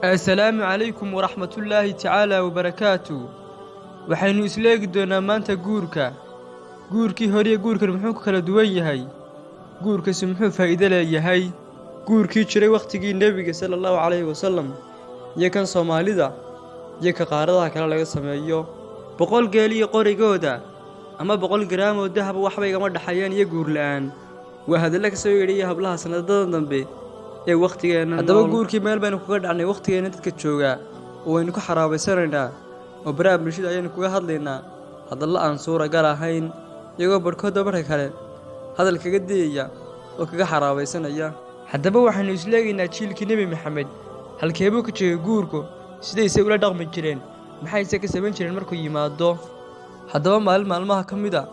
السلام عليكم ورحمة الله تعالى وبركاته. waxaynu isleegi doonaa maanta guurkii hore iyo guurkan muxuu kala duwan yahay, guurkaasi muxuu faa'iido leeyahay, guurkii jiray waqtigii nebiga sallallahu calayhi wasallam iyo kan Soomaalida iyo ka qaaradaha kale laga sameeyo. 100 geel iyo qorigooda ama 100 garaam oo dahab waxba igama dhaxayaan iyo guur la'aan. waa hadalla ka soo yeedhiyay hablaha sanadadan dambe ee waqtigeena. haddaba guurkii meel baynu kaga dhacnay waqtigeena dadka jooga oo aynu ku xaraabaysanaynaa oo baraha bulshada ayaynu kuga hadlaynaa hadalla aan suuragal ahayn, iyagoo barkooda marka kale hadal kaga dayaya oo kaga xaraabaysanaya. haddaba waxaynu isleegaynaa jiilkii nebi maxamed halkeebuu ka joogay guurku, sidayse ula dhaqmi jireen, maxayse ka samayn jireen markuu yimaado. haddaba maalin maalmaha ka mid a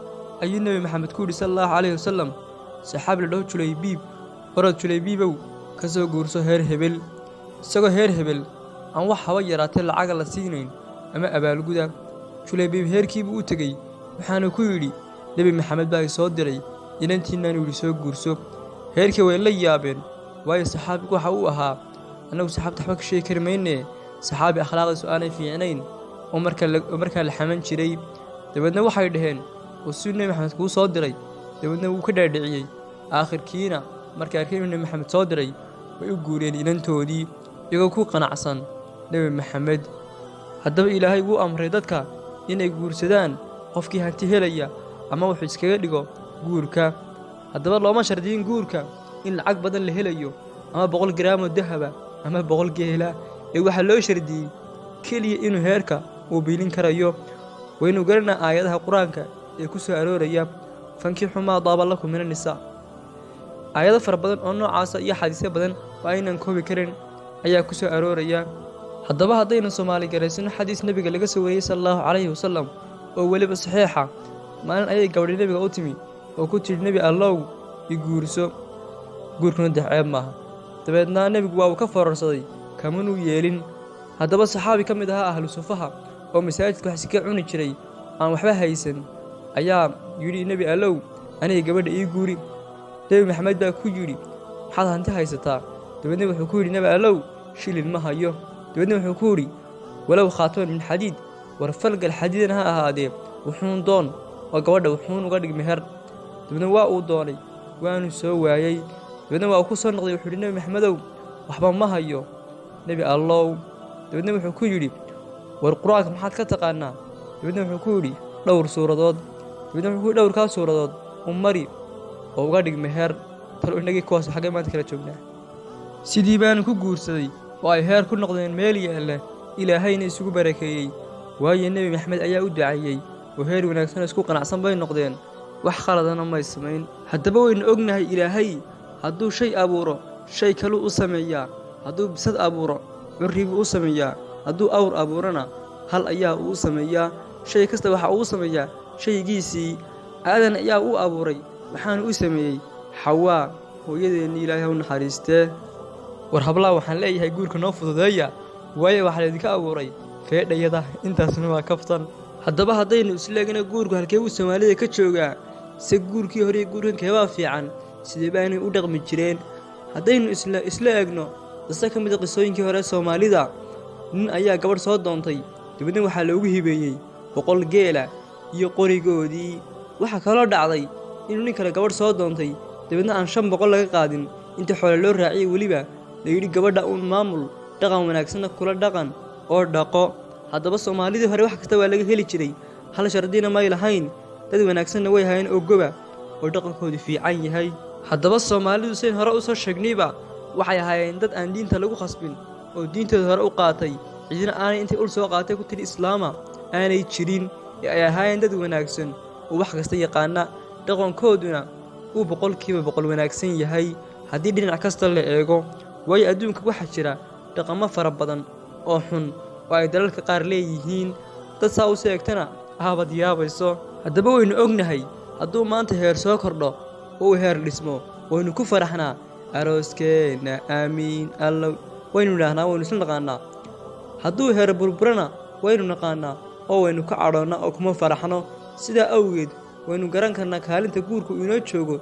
ayuu nebi maxamed ku yidhi sallallahu calayhi wasallam saxaabi la dhaho Julaybiib, orod Julaybiibow ka soo guurso heer hebel. isagoo heer hebel aan wax haba yaraatee lacaga la siinayn ama abaalguda. Julaybiib heerkiibuu u tegey, waxaana ku yidhi nebi maxamed baa soo diray inantiinaan yidhi soo guurso. heerkii way la yaabeen, waayo saxaabigu waxa uu ahaa, annagu saxaabta waxba ka sheegi kari maynee, saxaabi akhlaaqdiisu aanay fiicnayn oo markaa la xaman jiray. dabeedna waxay dhaheen oo siduu nebi maxamed kuu soo diray. dabeedna wuu ka dhaadhiciyey. aakhirkiina markay arkeen inuu nebi maxamed soo diray way u guureen inantoodii iyagoo ku qanacsan nebi maxamed. haddaba ilaahay wuu amray dadka inay guursadaan qofkii hanti helaya ama wuxuu iskaga dhigo guurka. haddaba looma shardiyin guurka in lacag badan la helayo ama 100 garaam oo dahaba ama 100 geela, ee waxaa loo shardiyey keliya inuu heerka uu biilin karayo. waynu garanaa aayadaha qur-aanka ee ku soo arooraya fankixuu maa daaba lakum mina nisaa. aayado fara badan oo noocaasa iyo xadiisyo badan oo aynan koobi karin ayaa ku soo arooraya. haddaba haddaynu Soomaali garaysano xadiis nebiga laga soo wariyey sallallahu calayhi wasallam oo weliba saxiixa, maalin ayay gabadhi nebiga u timi oo ku tidhi nebi allow i guurso, guurkuna ceeb maaha. dabeedna nebigu waa uu ka foorarsaday, kamanuu yeelin. haddaba saxaabi ka mid ahaa ahlu sufaha oo masaajidka wax iska cuni jiray aan waxba haysan ayaa yidhi nebi allow aniga gabadha ii guuri. nebi maxamed baa ku yidhi maxaad hanti haysataa? dabeedna wuxuu ku yidhi nebi allow shilin ma hayo. dabeedna wuxuu ku yidhi walow khaataman min xadiid, war falgal xadiidan ha ahaadee wuxuun doon oo gabadha wuxuun uga dhig meher. dabeedna waa uu doonay, waanu soo waayey. dabeedna waa uu ku soo noqday, wuxuu yidhi nebi maxamedow waxba ma hayo nebi allow. dabeedna wuxuu ku yidhi war qur-aanka maxaad ka taqaanaa? dabeedna wuxuu ku yidhi dhowr suuradood. dabeedna wuxuu ku yidhi dhowrkaas suuradood u mari oo uga dhig meher. talo inagii kuwaas xaggee maanta kala joognaa? sidii baanu ku guursaday oo ay heer ku noqdeen meel yaalla, ilaahayna isugu barakeeyey, waayo nebi maxamed ayaa u ducaeyey oo heer wanaagsan isku qanacsan bay noqdeen, wax khaladana may samayn. haddaba waynu ognahay ilaahay hadduu shay abuuro shay kaluu u sameeyaa. hadduu bisad abuuro curri buu u sameeyaa, hadduu awr abuurana hal ayaa uu sameeyaa. shay kasta waxa uu sameeyaa shaygiisii. aadan ayaa u abuuray, waxaanu u sameeyey xawaa, hooyadeenni ilaahay ha u naxariistee. war hablaha waxaan leeyahay guurka noo fududeeya, waayo waxaa laydinka abuuray feedhayada. intaasna waa kaftan. haddaba haddaynu isleegna guurku halkee uu Soomaalida ka joogaa, se guurkii hore iyo guurkan keebaa fiican, sidee baanay u dhaqmi jireen? haddaynu isla eegno qisa ka mid a qisooyinkii hore Soomaalida, nin ayaa gabadh soo doontay. dabeedna waxaa loogu hibeeyey 100 geela iyo qorigoodii. waxaa kaloo dhacday inuu nin kale gabadh soo doontay, dabeedna aan 500 laga qaadin, inta xoole loo raaciyey weliba la yidhi gabadha uun maamul, dhaqan wanaagsanna kula dhaqan oo dhaqo. haddaba Soomaalidii hore wax kasta waa laga heli jiray, hal shardina may lahayn, dad wanaagsanna way hayeen oo goba oo dhaqankoodu fiican yahay. haddaba Soomaalidu sayn hore u soo sheegnayba waxay ahaayeen dad aan diinta lagu khasbin oo diintooda hore u qaatay, cidina aanay intay ul soo qaatay ku tiri islaama aanay jirin, ee ay ahaayeen dad wanaagsan oo wax kasta yaqaana, dhaqankooduna uu 100% wanaagsan yahay haddii dhinac kasta la eego. waayo adduunka waxaa jira dhaqamo fara badan oo xun oo ay dalalka qaar leeyihiin, dad saa u seegtana aabad yaabayso. haddaba waynu ognahay hadduu maanta heer soo kordho oo uu heer dhismo, waynu ku faraxnaa arooskeenna aamiin allow waynu idhaahnaa, waynu isla naqaanaa. hadduu heer burburana waynu naqaanaa oo waynu ka cadhoonnaa oo kuma faraxno. sidaa awgeed waynu garan karnaa kaalinta guurku inoo joogo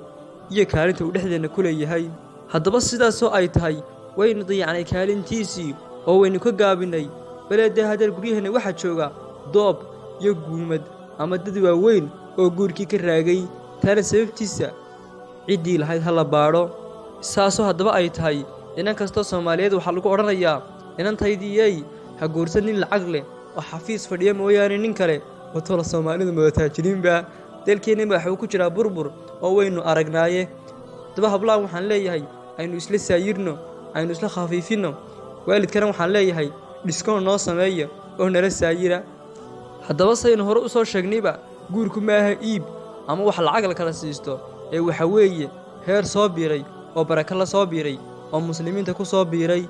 iyo kaalinta uu dhexdeenna ku leeyahay. haddaba sidaasoo ay tahay waynu dayacnay kaalintiisii oo waynu ka gaabinay baleedee hadeer guryaheena waxaa jooga doob iyo guumad ama dad waaweyn oo guurkii ka raagay taana sababtiisa ciddii lahayd ha la baadho saasoo haddaba ay tahay inan kastoo Soomaaliyeed waxaa lagu odhanayaa inantaydiyey ha guursan nin lacag leh oo xafiis fadhiya mooyaane nin kale oo tolo Soomaalidu madaxajiriinba dalkeena waxa uu ku jiraa burbur oo waynu aragnaaye daba hablaan waxaan leeyahay aynu isla saayirno aynu isla khafiifino waalidkana waxaan leeyahay dhiskoon noo sameeyo oo nala saayira haddaba saynu hore u soo sheegnayba guurku ma aha iib ama wax lacag la kala siisto ee waxa weeye heer soo biiray oo baraka la soo biiray oo muslimiinta ku soo biiray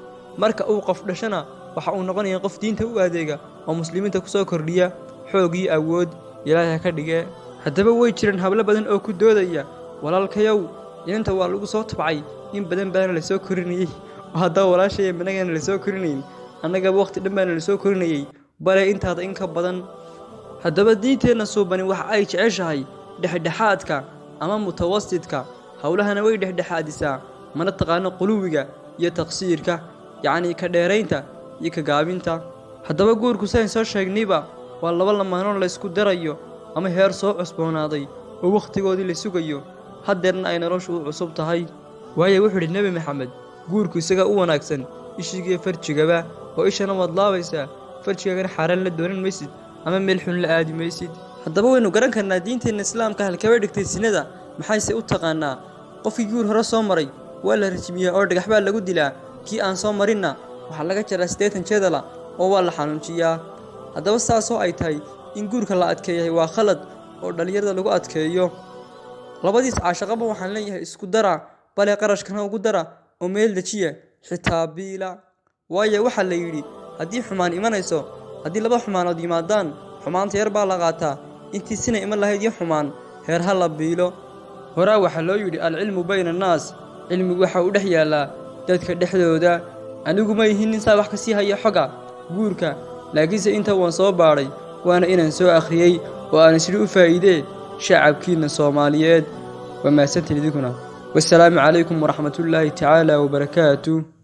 marka uu qof dhashana waxa uu noqonayaa qof diinta u adeega oo muslimiinta ku soo kordhiya xoog iyo awood Ilaahay ka dhigay haddaba way jiraan hablo badan oo ku doodaya walaalkayow inta waa lagu soo tabcay in badan baan la soo korinayay oo hadda walaashay managan la soo korinayn annaga waqti dhan baan la soo korinayay bale intaada in ka badan haddaba diinteena suubani waxa ay jeceshahay dhexdhexaadka ama mutawassidka hawlahana way dhexdhexaadisaa mana taqaano quluwiga iyo taqsiirka yacni ka dheeraynta iyo ka gaabinta haddaba guurku sayn soo sheegnayba waa laba lamaanood la isku darayo ama heer soo cusboonaaday oo waqtigoodii la sugayo haddeerna ay noloshu u cusub tahay waayo wuxuu yidhi Nabi Maxamed guurku isaga u wanaagsan ishigiyo farjigaba oo ishana waad laabaysaa farjigana xaraan la doonan maysid ama meel xun la aadi maysid haddaba waynu garan karnaa diinteena islaamka halkaba dhigtay sinada maxayse u taqaanaa qofkii guur hore soo maray waa la rajmiyaa oo dhagax baa lagu dilaa kii aan soo marinna waxaa laga jaraa 80 jeedala oo waa la xanuunjiyaa haddaba saasoo ay tahay in guurka la adkeeyahay waa khalad oo dhalinyarada lagu adkeeyo labadiis caashaqaba waxaan leeyahay isku dara bale qarashkana ugu dara oo meel dajiya xitaa biila waayo waxa la yiri haddii xumaan imanayso haddii laba xumaanood yimaadaan xumaanta yar baa la qaataa intii sina iman lahayd iyo xumaan heer ha la biilo horaa waxa loo yiri al-cilmu bayna an-naas cilmigu waxa uu dhex yaalaa dadka dhexdooda anigu ma yihiin nin wax ka sii haya xoga guurka laakiinse inta waan soo baaray waana inaan soo akhriyay oo aan sidii u faa'iidee shacabkiina Soomaaliyeed وما سنتي لديكنا والسلام عليكم ورحمة الله تعالى وبركاته.